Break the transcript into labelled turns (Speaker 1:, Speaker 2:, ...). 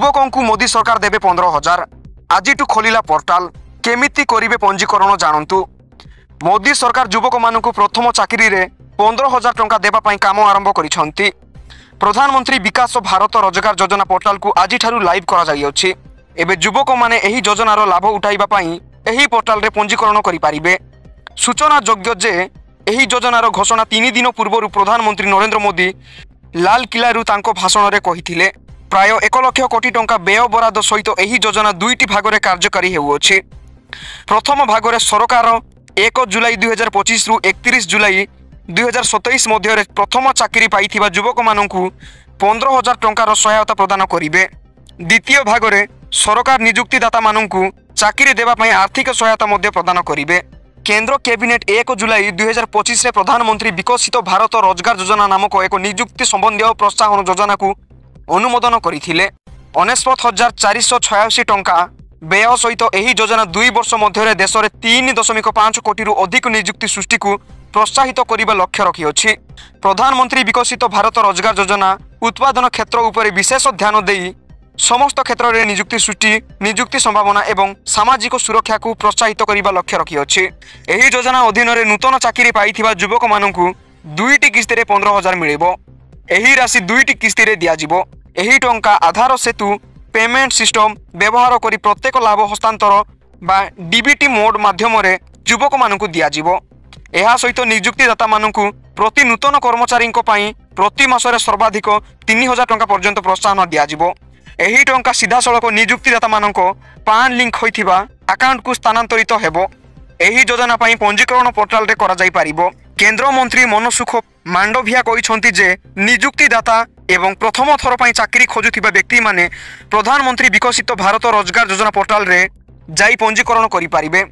Speaker 1: युवकों मोदी सरकार देवे 15,000। आज खोलिला पोर्टाल केमिति करिवे पंजीकरण जानतु। मोदी सरकार युवक मानक प्रथम चाकरी रे 15,000 टंका देवाई काम आरंभ करिसेंती। प्रधानमंत्री विकास भारत रोजगार योजना पोर्टाल को आज लाइव करा जाइए। एबे युवक माने एही योजनार लाभ उठाइबा पई एही पोर्टाल रे पंजीकरण करि पारिबे। सूचना योग्य जे एही योजनार घोषणा 3 दिन पूर्व प्रधानमंत्री नरेंद्र मोदी लाल किलारू तांको भाषण रे कहिथिले। प्राय 1 लाख कोटी टंका व्यय बराद सहित एही योजना दुईटी भागरे कार्यकारी हेउछि। प्रथम भागरे सरकार 1 जुलाई 2025 रु 31 जुलाई 2027 मध्य प्रथम चाकरी पाइथिबा युवक मानकु 15,000 टंकार सहायता प्रदान करिवे। द्वितीय भागरे सरकार नियुक्तिदाता मानकु चाकरी देवा पई आर्थिक सहायता मध्य प्रदान करिवे। केंद्र कैबिनेट 1 जुलाई 2025 रे प्रधानमंत्री विकसित भारत रोजगार योजना नामक एक नियुक्ति संबंधी प्रोत्साहन योजना को अनुमोदन करथिले। 49,486 टंका व्यय सहित एही योजना 2 वर्ष मध्य देश में 3.5 कोटी रु अधिक नियुक्ति सृष्टि को प्रोत्साहित करने लक्ष्य रखी अछि। प्रधानमंत्री विकसित भारत रोजगार योजना उत्पादन क्षेत्र उपर विशेष ध्यान देई समस्त क्षेत्र में नियुक्ति सृष्टि, नियुक्ति संभावना एवं सामाजिक सुरक्षा को प्रोत्साहित करने लक्ष्य रखी अछि। एही योजना अधीन में नूतन चाकरी पाइथिबा युवक मानकु 2टी किस्ती 15,000 मिलिबो। एही राशि 2टी किस्ती रे दिया जिवो। एही टंका आधार सेतु पेमेंट सिस्टम व्यवहार करी प्रत्येक लाभ हस्तांतर बा डीबीटी मोड माध्यम रे युवक मानकु दिया जिवो। एहा सहित नियुक्तिदाता मानकु प्रति नूतन कर्मचारी प्रति मासरे सर्वाधिक 3,000 टंका पर्यंत प्रोत्साहन दिया जिवो। एही टंका सीधा सड़क नियुक्तिदाता मानक पान लिंक होइथिबा अकाउंट को स्थानांतरित हेबो। एही योजना पई पंजीकरण पोर्टाल रे करा जाई पारिबो। केंद्र मंत्री मनसुख मांडविया कहिसंती जे नियुक्तिदाता एवं प्रथम थर पई चाकरी खोजुथिबा व्यक्ति माने प्रधानमंत्री विकसित भारत रोजगार योजना पोर्टाल रे जाई पंजीकरण करि पारिबे।